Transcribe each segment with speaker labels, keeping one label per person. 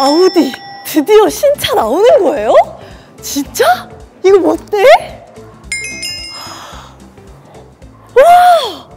Speaker 1: 아우디 드디어 신차 나오는 거예요? 진짜? 이거 어때? 와!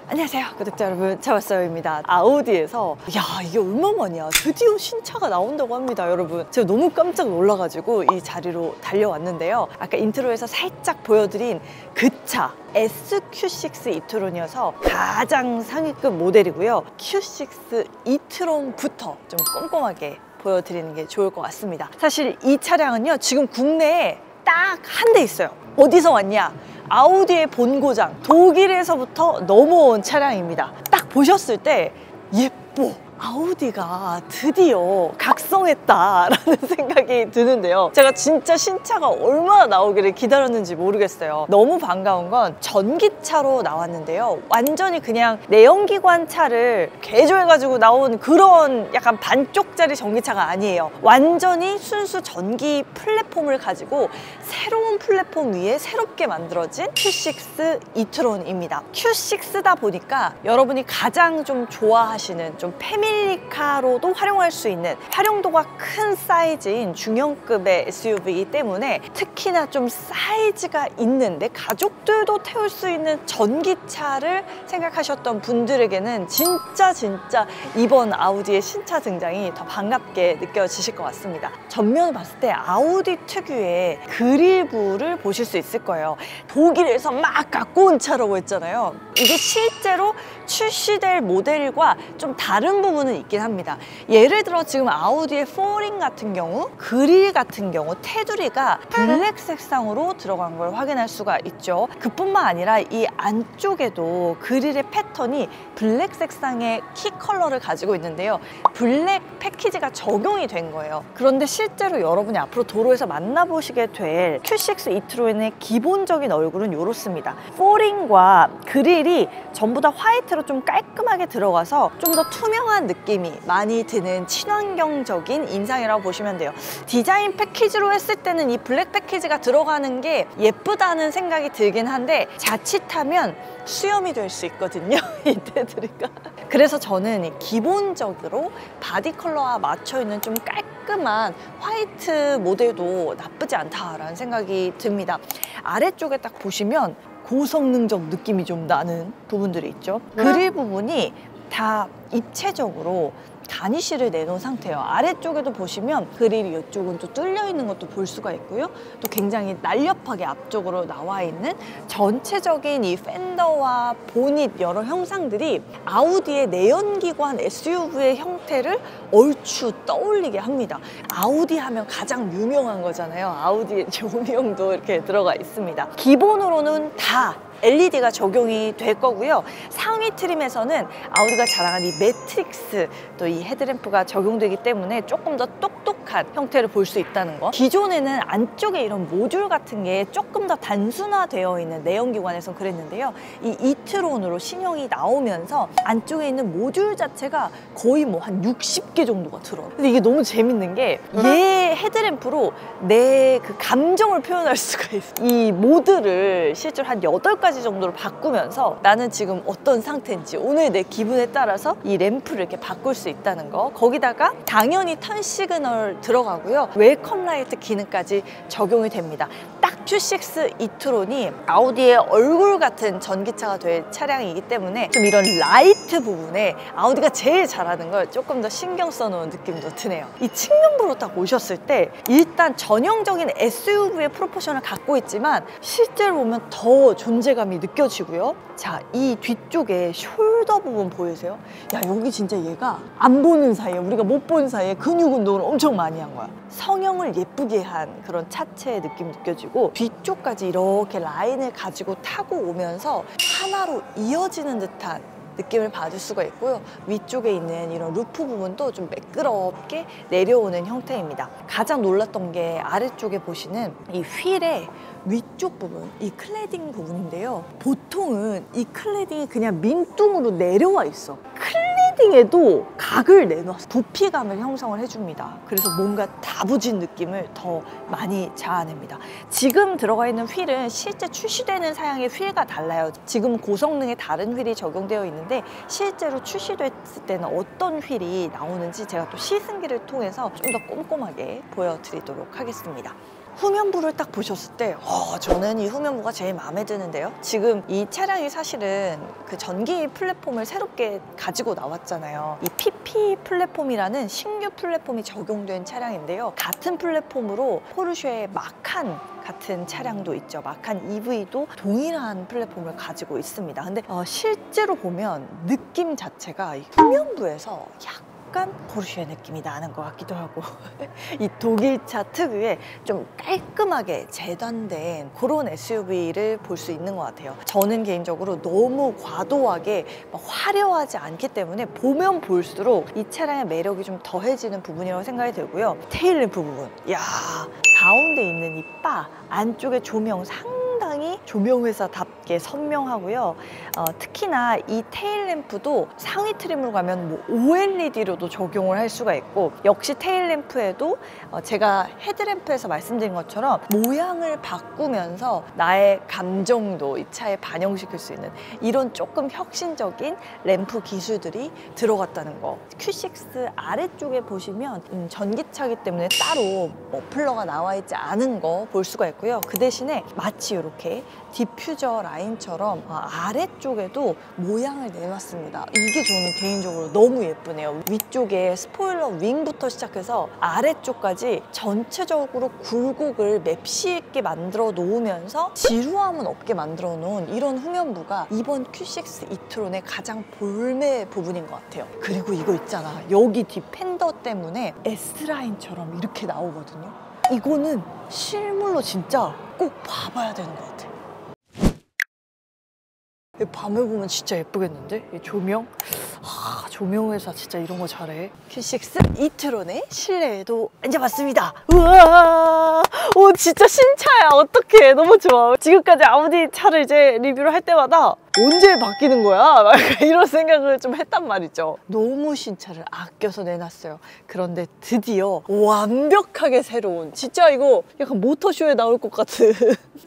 Speaker 1: 안녕하세요 구독자 여러분, 차박사요입니다. 아우디에서 야 이게 얼마만이야, 드디어 신차가 나온다고 합니다. 여러분 제가 너무 깜짝 놀라가지고 이 자리로 달려왔는데요. 아까 인트로에서 살짝 보여드린 그 차 SQ6 이트론이어서 가장 상위급 모델이고요. Q6 이트론부터 좀 꼼꼼하게 보여드리는 게 좋을 것 같습니다. 사실 이 차량은요 지금 국내에 딱 한 대 있어요. 어디서 왔냐? 아우디의 본고장 독일에서부터 넘어온 차량입니다. 딱 보셨을 때 예뻐, 아우디가 드디어 각성했다라는 생각이 드는데요. 제가 진짜 신차가 얼마나 나오기를 기다렸는지 모르겠어요. 너무 반가운 건 전기차로 나왔는데요. 완전히 그냥 내연기관 차를 개조해가지고 나온 그런 약간 반쪽짜리 전기차가 아니에요. 완전히 순수 전기 플랫폼을 가지고 새로운 플랫폼 위에 새롭게 만들어진 Q6 이트론입니다. Q6다 보니까 여러분이 가장 좀 좋아하시는 좀 패밀리카로도 활용할 수 있는 활용도가 큰 사이즈인 중형급의 SUV이기 때문에 특히나 좀 사이즈가 있는데 가족들도 태울 수 있는 전기차를 생각하셨던 분들에게는 진짜 이번 아우디의 신차 등장이 더 반갑게 느껴지실 것 같습니다. 전면을 봤을 때 아우디 특유의 그릴부를 보실 수 있을 거예요. 독일에서 막 갖고 온 차라고 했잖아요. 이게 실제로 출시될 모델과 좀 다른 부분은 있긴 합니다. 예를 들어 지금 아우디의 4링 같은 경우, 그릴 같은 경우 테두리가 블랙 색상으로 들어간 걸 확인할 수가 있죠. 그뿐만 아니라 이 안쪽에도 그릴의 패턴이 블랙 색상의 키 컬러를 가지고 있는데요. 블랙 패키지가 적용이 된 거예요. 그런데 실제로 여러분이 앞으로 도로에서 만나보시게 될 Q6 이트론의 기본적인 얼굴은 이렇습니다. 4링과 그릴이 전부 다 화이트로 좀 깔끔하게 들어가서 좀 더 투명한 느낌이 많이 드는 친환경적인 인상이라고 보시면 돼요. 디자인 패키지로 했을 때는 이 블랙 패키지가 들어가는 게 예쁘다는 생각이 들긴 한데 자칫하면 수염이 될 수 있거든요, 이 테두리가. 그래서 저는 기본적으로 바디 컬러와 맞춰있는 좀 깔끔한 화이트 모델도 나쁘지 않다라는 생각이 듭니다. 아래쪽에 딱 보시면 고성능적 느낌이 좀 나는 부분들이 있죠. 그릴 부분이 다 입체적으로 가니쉬를 내놓은 상태예요. 아래쪽에도 보시면 그릴이 이쪽은 또 뚫려 있는 것도 볼 수가 있고요. 또 굉장히 날렵하게 앞쪽으로 나와 있는 전체적인 이 팬더와 보닛 여러 형상들이 아우디의 내연기관 SUV의 형태를 얼추 떠올리게 합니다. 아우디 하면 가장 유명한 거잖아요. 아우디의 조명도 이렇게 들어가 있습니다. 기본으로는 다 LED가 적용이 될 거고요. 상위 트림에서는 아우디가 자랑한 이 매트릭스, 또 이 헤드램프가 적용되기 때문에 조금 더 똑똑한 형태를 볼 수 있다는 거. 기존에는 안쪽에 이런 모듈 같은 게 조금 더 단순화되어 있는 내연기관에선 그랬는데요. 이 이트론으로 신형이 나오면서 안쪽에 있는 모듈 자체가 거의 뭐 한 60개 정도가 들어요. 근데 이게 너무 재밌는 게 얘 헤드램프로 내 그 감정을 표현할 수가 있어요. 이 모드를 실제로 한 8가지 정도로 바꾸면서 나는 지금 어떤 상태인지 오늘 내 기분에 따라서 이 램프를 이렇게 바꿀 수 있다는 거. 거기다가 당연히 턴 시그널 들어가고요. 웰컴 라이트 기능까지 적용이 됩니다. 딱 Q6 이트론이 아우디의 얼굴 같은 전기차가 될 차량이기 때문에 좀 이런 라이트 부분에 아우디가 제일 잘하는 걸 조금 더 신경 써놓은 느낌도 드네요. 이 측면부로 딱 오셨을 때 일단 전형적인 SUV의 프로포션을 갖고 있지만 실제로 보면 더 존재감이 느껴지고요. 자, 이 뒤쪽에 숄더 부분 보이세요? 야, 여기 진짜 얘가 안 보는 사이에, 우리가 못 본 사이에 근육 운동을 엄청 많이 한 거야. 성형을 예쁘게 한 그런 차체의 느낌 느껴지고 뒤쪽까지 이렇게 라인을 가지고 타고 오면서 하나로 이어지는 듯한 느낌을 받을 수가 있고요. 위쪽에 있는 이런 루프 부분도 좀 매끄럽게 내려오는 형태입니다. 가장 놀랐던 게 아래쪽에 보시는 이 휠의 위쪽 부분, 이 클레딩 부분인데요. 보통은 이 클레딩이 그냥 민뚱으로 내려와 있어. 힐링에도 각을 내놔서 부피감을 형성을 해줍니다. 그래서 뭔가 다부진 느낌을 더 많이 자아냅니다. 지금 들어가 있는 휠은 실제 출시되는 사양의 휠과 달라요. 지금 고성능의 다른 휠이 적용되어 있는데 실제로 출시됐을 때는 어떤 휠이 나오는지 제가 또 시승기를 통해서 좀 더 꼼꼼하게 보여드리도록 하겠습니다. 후면부를 딱 보셨을 때 저는 이 후면부가 제일 마음에 드는데요. 지금 이 차량이 사실은 그 전기 플랫폼을 새롭게 가지고 나왔잖아요. 이 PP 플랫폼이라는 신규 플랫폼이 적용된 차량인데요. 같은 플랫폼으로 포르쉐의 마칸 같은 차량도 있죠. 마칸 EV도 동일한 플랫폼을 가지고 있습니다. 근데 실제로 보면 느낌 자체가 이 후면부에서 약간 포르쉐 느낌이 나는 것 같기도 하고 이 독일차 특유의 좀 깔끔하게 재단된 그런 SUV를 볼 수 있는 것 같아요. 저는 개인적으로 너무 과도하게 화려하지 않기 때문에 보면 볼수록 이 차량의 매력이 좀 더해지는 부분이라고 생각이 들고요. 테일램프 부분, 이야, 가운데 있는 이 바 안쪽에 조명 상당히 조명회사답게 선명하고요. 특히나 이 테일램프도 상위 트림으로 가면 OLED로도 적용을 할 수가 있고, 역시 테일램프에도 제가 헤드램프에서 말씀드린 것처럼 모양을 바꾸면서 나의 감정도 이 차에 반영시킬 수 있는 이런 조금 혁신적인 램프 기술들이 들어갔다는 거. Q6 아래쪽에 보시면 전기차기 때문에 따로 머플러가 나와 있지 않은 거 볼 수가 있고요. 그 대신에 마치 이렇게 디퓨저 라인처럼 아래쪽에도 모양을 내놨습니다. 이게 저는 개인적으로 너무 예쁘네요. 위쪽에 스포일러 윙부터 시작해서 아래쪽까지 전체적으로 굴곡을 맵시 있게 만들어 놓으면서 지루함은 없게 만들어 놓은 이런 후면부가 이번 Q6 e-tron의 가장 볼매 부분인 것 같아요. 그리고 이거 있잖아, 여기 뒷 팬더 때문에 S라인처럼 이렇게 나오거든요. 이거는 실물로 진짜 꼭 봐봐야 되는 것 같아. 밤에 보면 진짜 예쁘겠는데? 이 조명? 조명회사 진짜 이런 거 잘해. Q6 e-tron의 실내에도 앉아봤습니다. 우와, 오, 진짜 신차야. 어떡해, 너무 좋아. 지금까지 아우디 차를 이제 리뷰를 할 때마다 언제 바뀌는 거야? 막 이런 생각을 좀 했단 말이죠. 너무 신차를 아껴서 내놨어요. 그런데 드디어 완벽하게 새로운, 진짜 이거 약간 모터쇼에 나올 것 같은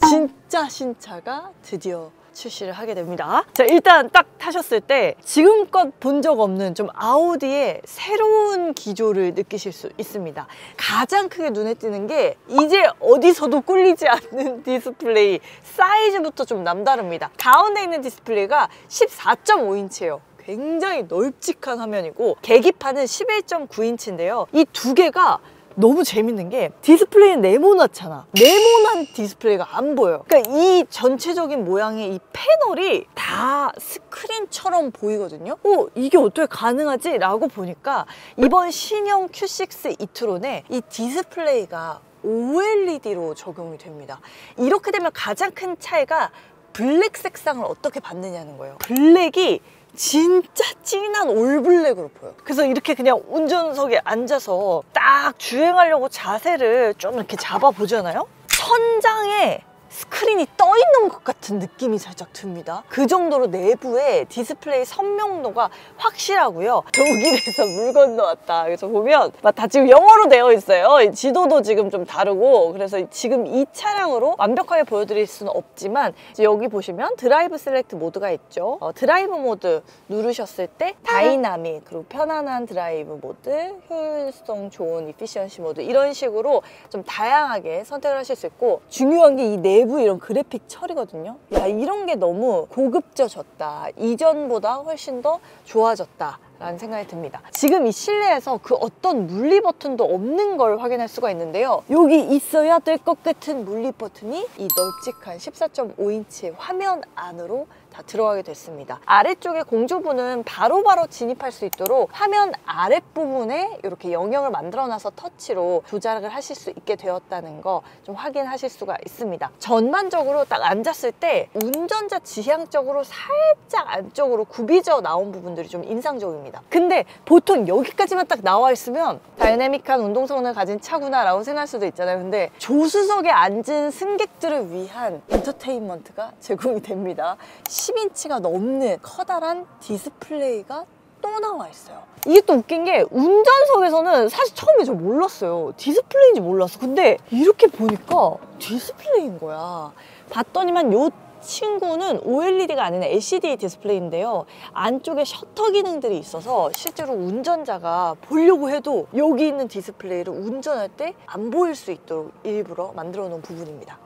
Speaker 1: 진짜 신차가 드디어 출시를 하게 됩니다. 자, 일단 딱 타셨을 때 지금껏 본 적 없는 좀 아우디의 새로운 기조를 느끼실 수 있습니다. 가장 크게 눈에 띄는 게 이제 어디서도 꿀리지 않는 디스플레이, 사이즈부터 좀 남다릅니다. 가운데 있는 디스플레이가 14.5인치예요. 굉장히 넓직한 화면이고 계기판은 11.9인치인데요. 이 두 개가 너무 재밌는 게 디스플레이는 네모나잖아. 네모난 디스플레이가 안 보여요. 그러니까 이 전체적인 모양의 이 패널이 다 스크린처럼 보이거든요. 이게 어떻게 가능하지? 라고 보니까 이번 신형 Q6 e-tron에 이 디스플레이가 OLED로 적용이 됩니다. 이렇게 되면 가장 큰 차이가 블랙 색상을 어떻게 받느냐는 거예요. 블랙이 진짜 진한 올블랙으로 보여. 그래서 이렇게 그냥 운전석에 앉아서 딱 주행하려고 자세를 좀 이렇게 잡아보잖아요? 천장에 스크린이 떠있는 것 같은 느낌이 살짝 듭니다. 그 정도로 내부의 디스플레이 선명도가 확실하고요. 독일에서 물 건너왔다. 그래서 보면 다 지금 영어로 되어 있어요. 지도도 지금 좀 다르고, 그래서 지금 이 차량으로 완벽하게 보여드릴 수는 없지만 이제 여기 보시면 드라이브 셀렉트 모드가 있죠. 드라이브 모드 누르셨을 때 다이나믹, 그리고 편안한 드라이브 모드, 효율성 좋은 이피시언시 모드, 이런 식으로 좀 다양하게 선택을 하실 수 있고, 중요한 게 이 내부 이런 그래픽 처리거든요. 야, 이런 게 너무 고급져졌다. 이전보다 훨씬 더 좋아졌다 라는 생각이 듭니다. 지금 이 실내에서 그 어떤 물리 버튼도 없는 걸 확인할 수가 있는데요. 여기 있어야 될 것 같은 물리 버튼이 이 넓직한 14.5인치 화면 안으로 다 들어가게 됐습니다. 아래쪽에 공조부는 바로바로 진입할 수 있도록 화면 아랫부분에 이렇게 영역을 만들어놔서 터치로 조작을 하실 수 있게 되었다는 거 좀 확인하실 수가 있습니다. 전반적으로 딱 앉았을 때 운전자 지향적으로 살짝 안쪽으로 굽이져 나온 부분들이 좀 인상적입니다. 근데 보통 여기까지만 딱 나와 있으면 다이내믹한 운동성능을 가진 차구나 라고 생각할 수도 있잖아요. 근데 조수석에 앉은 승객들을 위한 엔터테인먼트가 제공이 됩니다. 10인치가 넘는 커다란 디스플레이가 또 나와 있어요. 이게 또 웃긴 게 운전석에서는 사실 처음에 저 몰랐어요. 디스플레이인지 몰랐어. 근데 이렇게 보니까 디스플레이인 거야. 봤더니만 요 친구는 OLED가 아닌 LCD 디스플레이인데요. 안쪽에 셔터 기능들이 있어서 실제로 운전자가 보려고 해도 여기 있는 디스플레이를 운전할 때 안 보일 수 있도록 일부러 만들어 놓은 부분입니다.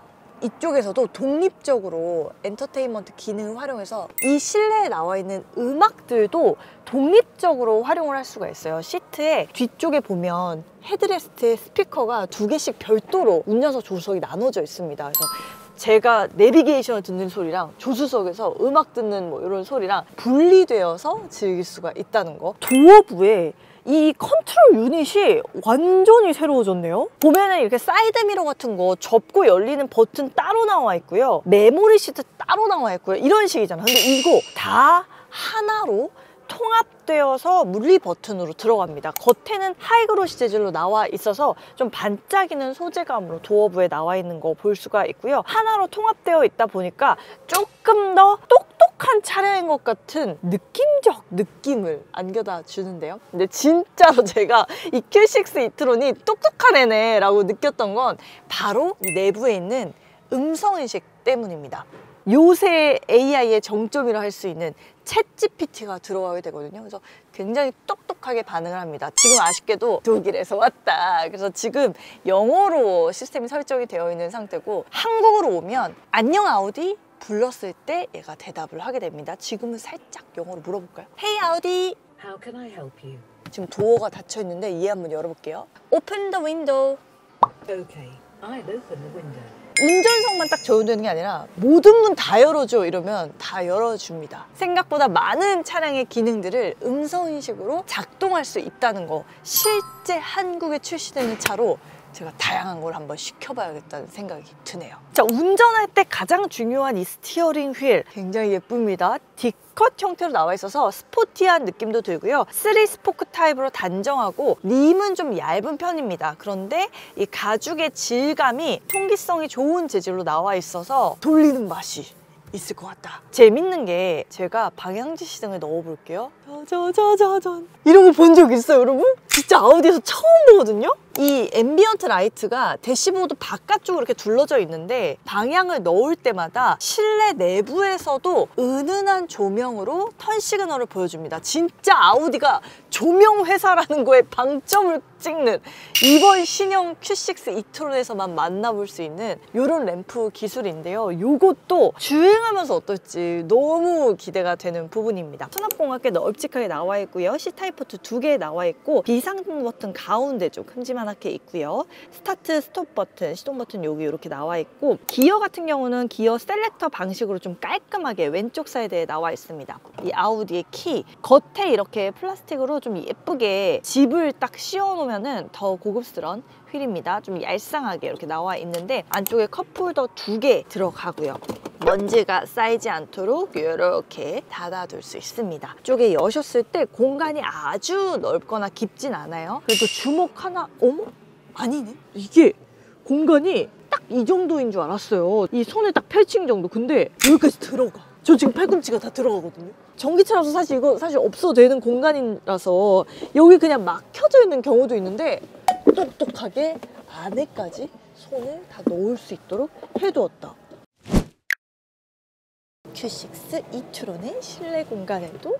Speaker 1: 이쪽에서도 독립적으로 엔터테인먼트 기능을 활용해서 이 실내에 나와 있는 음악들도 독립적으로 활용을 할 수가 있어요. 시트에 뒤쪽에 보면 헤드레스트에 스피커가 2개씩 별도로 운전석 조수석이 나눠져 있습니다. 그래서 제가 내비게이션을 듣는 소리랑 조수석에서 음악 듣는 뭐 이런 소리랑 분리되어서 즐길 수가 있다는 거. 도어부에 이 컨트롤 유닛이 완전히 새로워졌네요. 보면은 이렇게 사이드미러 같은 거 접고 열리는 버튼 따로 나와 있고요. 메모리 시트 따로 나와 있고요. 이런 식이잖아. 근데 이거 다 하나로 통합되어서 물리 버튼으로 들어갑니다. 겉에는 하이그로시 재질로 나와 있어서 좀 반짝이는 소재감으로 도어부에 나와 있는 거 볼 수가 있고요. 하나로 통합되어 있다 보니까 조금 더 똑똑한 차량인 것 같은 느낌적 느낌을 안겨다 주는데요. 근데 진짜로 제가 이 Q6 이트론이 똑똑한 애네 라고 느꼈던 건 바로 이 내부에 있는 음성인식 때문입니다. 요새 AI의 정점이라 할 수 있는 챗GPT가 들어가게 되거든요. 그래서 굉장히 똑똑하게 반응을 합니다. 지금 아쉽게도 독일에서 왔다. 그래서 지금 영어로 시스템이 설정이 되어 있는 상태고 한국으로 오면 안녕 아우디 불렀을 때 얘가 대답을 하게 됩니다. 지금은 살짝 영어로 물어볼까요? Hey 아우디.
Speaker 2: How can I help you?
Speaker 1: 지금 도어가 닫혀 있는데 이 한번 열어볼게요. Open the window.
Speaker 2: Okay, I'll open the window.
Speaker 1: 운전석만 딱 적용되는 게 아니라 모든 문 다 열어줘 이러면 다 열어줍니다. 생각보다 많은 차량의 기능들을 음성인식으로 작동할 수 있다는 거, 실제 한국에 출시되는 차로 제가 다양한 걸 한번 시켜봐야겠다는 생각이 드네요. 자, 운전할 때 가장 중요한 이 스티어링 휠 굉장히 예쁩니다. D컷 형태로 나와 있어서 스포티한 느낌도 들고요. 3스포크 타입으로 단정하고 림은 좀 얇은 편입니다. 그런데 이 가죽의 질감이 통기성이 좋은 재질로 나와 있어서 돌리는 맛이 있을 것 같다. 재밌는 게 제가 방향지 시등을 넣어볼게요. 짜자자잔 이런 거 본 적 있어요, 여러분? 진짜 아우디에서 처음 보거든요? 이 앰비언트 라이트가 대시보드 바깥쪽으로 이렇게 둘러져 있는데 방향을 넣을 때마다 실내 내부에서도 은은한 조명으로 턴 시그널을 보여줍니다. 진짜 아우디가 조명 회사라는 거에 방점을 찍는 이번 신형 Q6 이트론에서만 만나볼 수 있는 이런 램프 기술인데요. 이것도 주행하면서 어떨지 너무 기대가 되는 부분입니다. 수납공간 꽤 널찍하게 나와 있고요. C타입 포트 2개 나와 있고 비상등 버튼 가운데 좀 큼지막하게 있고요. 스타트, 스톱 버튼, 시동 버튼 여기 이렇게 나와 있고 기어 같은 경우는 기어 셀렉터 방식으로 좀 깔끔하게 왼쪽 사이드에 나와 있습니다. 이 아우디의 키 겉에 이렇게 플라스틱으로 좀 예쁘게 집을 딱 씌워놓으면 더 고급스러운 휠입니다. 좀 얄쌍하게 이렇게 나와 있는데 안쪽에 컵홀더 2개 들어가고요. 먼지가 쌓이지 않도록 이렇게 닫아둘 수 있습니다. 이쪽에 여셨을 때 공간이 아주 넓거나 깊진 않아요. 그래도 주먹 하나, 어머? 아니네? 이게 공간이 딱 이 정도인 줄 알았어요. 이 손에 딱 펼친 정도. 근데 여기까지 들어가. 저 지금 팔꿈치가 다 들어가거든요. 전기차라서 사실 이거 사실 없어도 되는 공간이라서 여기 그냥 막혀져 있는 경우도 있는데 똑똑하게 안에까지 손을 다 넣을 수 있도록 해두었다. Q6 이트론의 실내 공간에도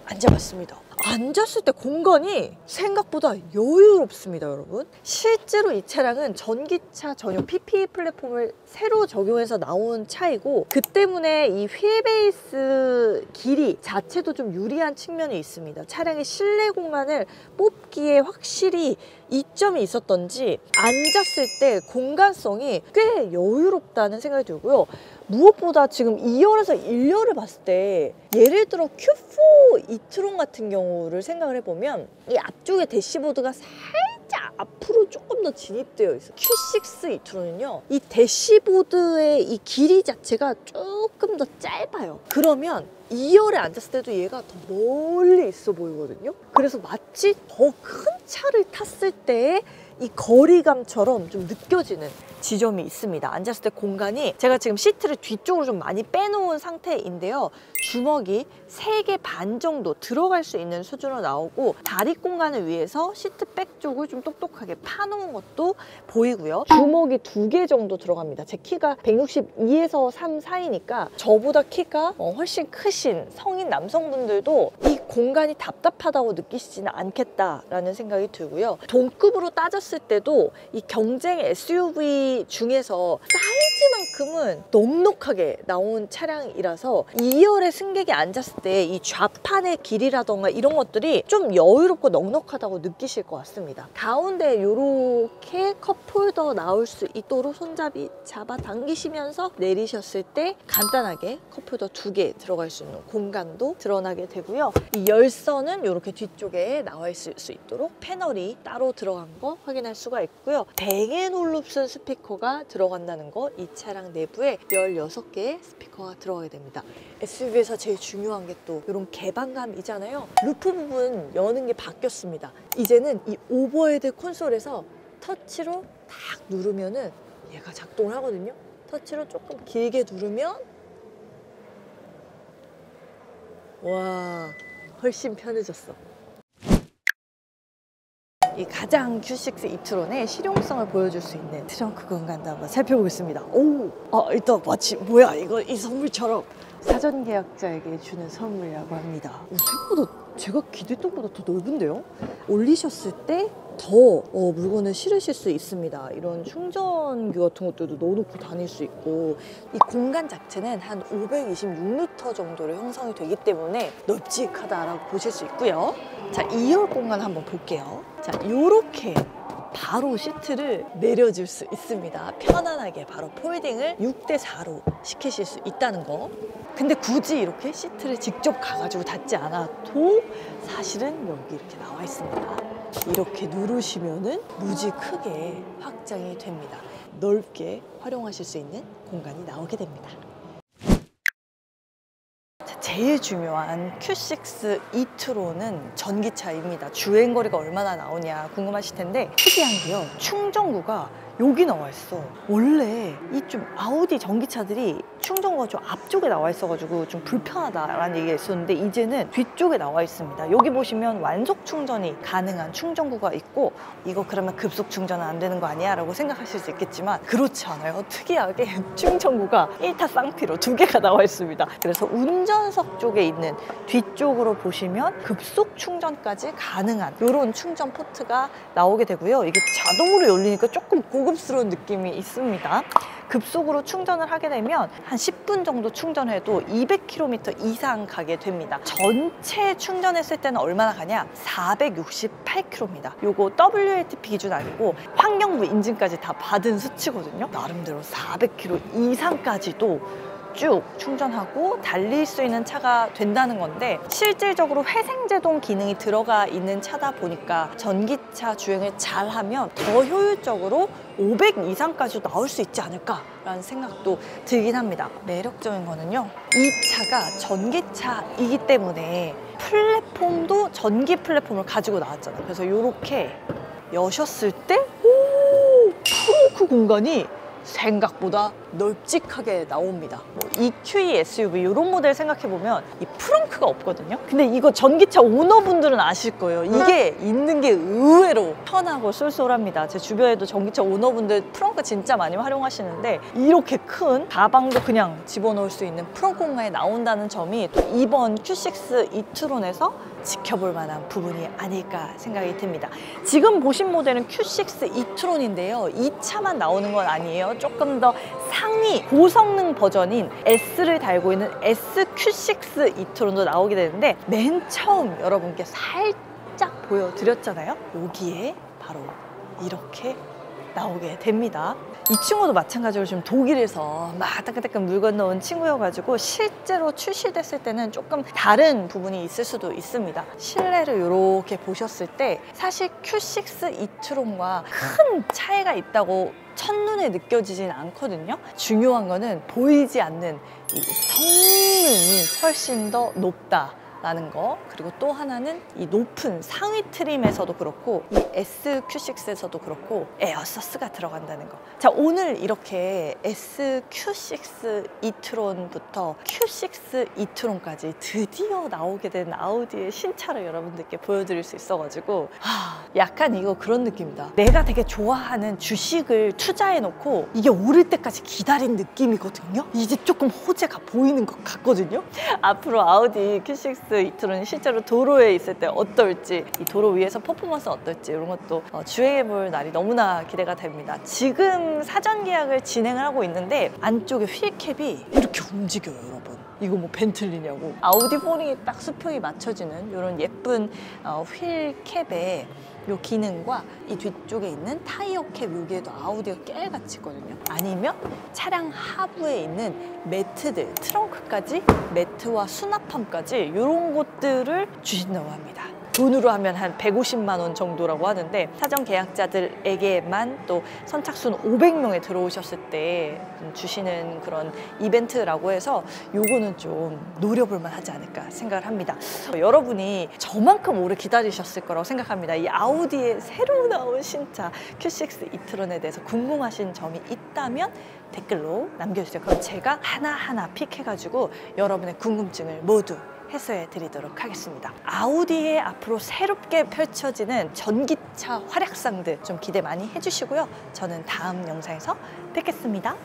Speaker 1: 앉아봤습니다. 앉았을 때 공간이 생각보다 여유롭습니다, 여러분. 실제로 이 차량은 전기차 전용 PPE 플랫폼을 새로 적용해서 나온 차이고 그 때문에 이 휠베이스 길이 자체도 좀 유리한 측면이 있습니다. 차량의 실내 공간을 뽑기에 확실히 이점이 있었던지 앉았을 때 공간성이 꽤 여유롭다는 생각이 들고요. 무엇보다 지금 2열에서 1열을 봤을 때 예를 들어 Q4 이트론 같은 경우를 생각을 해보면 이 앞쪽에 대시보드가 살짝 앞으로 조금 더 진입되어 있어요. Q6 이트론은요, 이 대시보드의 이 길이 자체가 조금 더 짧아요. 그러면 2열에 앉았을 때도 얘가 더 멀리 있어 보이거든요. 그래서 마치 더 큰 차를 탔을 때의 이 거리감처럼 좀 느껴지는 지점이 있습니다. 앉았을 때 공간이 제가 지금 시트를 뒤쪽으로 좀 많이 빼놓은 상태인데요. 주먹이 3개 반 정도 들어갈 수 있는 수준으로 나오고 다리 공간을 위해서 시트백 쪽을 좀 똑똑하게 파놓은 것도 보이고요. 주먹이 2개 정도 들어갑니다. 제 키가 162에서 3 사이니까 저보다 키가 훨씬 크신 성인 남성분들도 이 공간이 답답하다고 느끼시지는 않겠다라는 생각이 들고요. 동급으로 따졌을 때도 이 경쟁 SUV 중에서 사이즈만큼은 넉넉하게 나온 차량이라서 2열의 승객이 앉았을 때 이 좌판의 길이라던가 이런 것들이 좀 여유롭고 넉넉하다고 느끼실 것 같습니다. 가운데 이렇게 컵홀더 나올 수 있도록 손잡이 잡아당기시면서 내리셨을 때 간단하게 컵홀더 2개 들어갈 수 있는 공간도 드러나게 되고요. 이 열선은 이렇게 뒤쪽에 나와 있을 수 있도록 패널이 따로 들어간 거 확인할 수가 있고요. 뱅앤올룹슨 스피커가 들어간다는 거, 이 차량 내부에 16개의 스피커가 들어가게 됩니다. SUV에서 제일 중요한 게 또 이런 개방감이잖아요. 루프 부분 여는 게 바뀌었습니다. 이제는 이 오버헤드 콘솔에서 터치로 딱 누르면은 얘가 작동을 하거든요. 터치로 조금 길게 누르면 와, 훨씬 편해졌어. 이 가장 Q6 이트론의 실용성을 보여줄 수 있는 트렁크 공간도 한번 살펴보겠습니다. 오, 일단 마치 뭐야 이거 이 선물처럼 사전 계약자에게 주는 선물이라고 합니다. 생각보다 제가 기대했던 것보다 더 넓은데요? 올리셨을 때 더 물건을 실으실 수 있습니다. 이런 충전기 같은 것들도 넣어놓고 다닐 수 있고, 이 공간 자체는 한 526리터 정도로 형성이 되기 때문에 넓직하다라고 보실 수 있고요. 자, 2열 공간 한번 볼게요. 자, 요렇게 바로 시트를 내려줄 수 있습니다. 편안하게 바로 폴딩을 6대4로 시키실 수 있다는 거. 근데 굳이 이렇게 시트를 직접 가가지고 닫지 않아도 사실은 여기 이렇게 나와 있습니다. 이렇게 누르시면은 무지 크게 확장이 됩니다. 넓게 활용하실 수 있는 공간이 나오게 됩니다. 제일 중요한 Q6 이트론은 전기차입니다. 주행거리가 얼마나 나오냐 궁금하실 텐데 특이한 게요. 충전구가 여기 나와 있어. 원래 이 좀 아우디 전기차들이 충전구가 좀 앞쪽에 나와 있어가지고 좀 불편하다라는 얘기가 있었는데 이제는 뒤쪽에 나와 있습니다. 여기 보시면 완속 충전이 가능한 충전구가 있고 이거 그러면 급속 충전은 안 되는 거 아니야? 라고 생각하실 수 있겠지만 그렇지 않아요. 특이하게 충전구가 1타 쌍피로 2개가 나와 있습니다. 그래서 운전석 쪽에 있는 뒤쪽으로 보시면 급속 충전까지 가능한 이런 충전 포트가 나오게 되고요. 이게 자동으로 열리니까 조금 고급스러운 느낌이 있습니다. 급속으로 충전을 하게 되면 한 10분 정도 충전해도 200km 이상 가게 됩니다. 전체 충전했을 때는 얼마나 가냐? 468km입니다. 요거 WLTP 기준 아니고 환경부 인증까지 다 받은 수치거든요. 나름대로 400km 이상까지도 쭉 충전하고 달릴 수 있는 차가 된다는 건데 실질적으로 회생제동 기능이 들어가 있는 차다 보니까 전기차 주행을 잘하면 더 효율적으로 500 이상까지도 나올 수 있지 않을까라는 생각도 들긴 합니다. 매력적인 거는요. 이 차가 전기차이기 때문에 플랫폼도 전기 플랫폼을 가지고 나왔잖아요. 그래서 이렇게 여셨을 때 트렁크 공간이 생각보다 널찍하게 나옵니다. EQE SUV 이런 모델 생각해보면 이 프렁크가 없거든요. 근데 이거 전기차 오너분들은 아실 거예요. 이게 있는 게 의외로 편하고 쏠쏠합니다. 제 주변에도 전기차 오너분들 프렁크 진짜 많이 활용하시는데 이렇게 큰 가방도 그냥 집어넣을 수 있는 프렁크 공간이 나온다는 점이 또 이번 Q6 이트론에서 지켜볼 만한 부분이 아닐까 생각이 듭니다. 지금 보신 모델은 Q6 이트론인데요. 이 차만 나오는 건 아니에요. 조금 더 상위 고성능 버전인 S를 달고 있는 SQ6 이트론도 나오게 되는데 맨 처음 여러분께 살짝 보여드렸잖아요. 여기에 바로 이렇게 나오게 됩니다. 이 친구도 마찬가지로 지금 독일에서 막 따끈따끈 물 건너온 친구여가지고 실제로 출시됐을 때는 조금 다른 부분이 있을 수도 있습니다. 실내를 이렇게 보셨을 때 사실 Q6 이트론과 큰 차이가 있다고 첫눈에 느껴지진 않거든요. 중요한 거는 보이지 않는 이 성능이 훨씬 더 높다 나는 거, 그리고 또 하나는 이 높은 상위 트림에서도 그렇고 이 SQ6에서도 그렇고 에어서스가 들어간다는 거. 자, 오늘 이렇게 SQ6 e-tron부터 Q6 e-tron까지 드디어 나오게 된 아우디의 신차를 여러분들께 보여드릴 수 있어가지고 약간 이거 그런 느낌이다. 내가 되게 좋아하는 주식을 투자해놓고 이게 오를 때까지 기다린 느낌이거든요. 이제 조금 호재가 보이는 것 같거든요. 앞으로 아우디 Q6 e-tron이 실제로 도로에 있을 때 어떨지, 이 도로 위에서 퍼포먼스 어떨지 이런 것도 주행해볼 날이 너무나 기대가 됩니다. 지금 사전 계약을 진행을 하고 있는데 안쪽에 휠캡이 이렇게 움직여요, 여러분. 이거 뭐 벤틀리냐고. 아우디 4링이 딱 수평이 맞춰지는 이런 예쁜 휠캡에 요 기능과 이 뒤쪽에 있는 타이어 캡 여기에도 아우디가 깨알같이 있거든요. 아니면 차량 하부에 있는 매트들, 트렁크까지 매트와 수납함까지 이런 것들을 주신다고 합니다. 돈으로 하면 한 150만 원 정도라고 하는데 사전 계약자들에게만 또 선착순 500명에 들어오셨을 때 주시는 그런 이벤트라고 해서 요거는 좀 노려볼 만하지 않을까 생각을 합니다. 여러분이 저만큼 오래 기다리셨을 거라고 생각합니다. 이 아우디의 새로 나온 신차 Q6 e-tron에 대해서 궁금하신 점이 있다면 댓글로 남겨주세요. 그럼 제가 하나하나 픽해가지고 여러분의 궁금증을 모두 해소해 드리도록 하겠습니다. 아우디의 앞으로 새롭게 펼쳐지는 전기차 활약상들 좀 기대 많이 해주시고요. 저는 다음 영상에서 뵙겠습니다.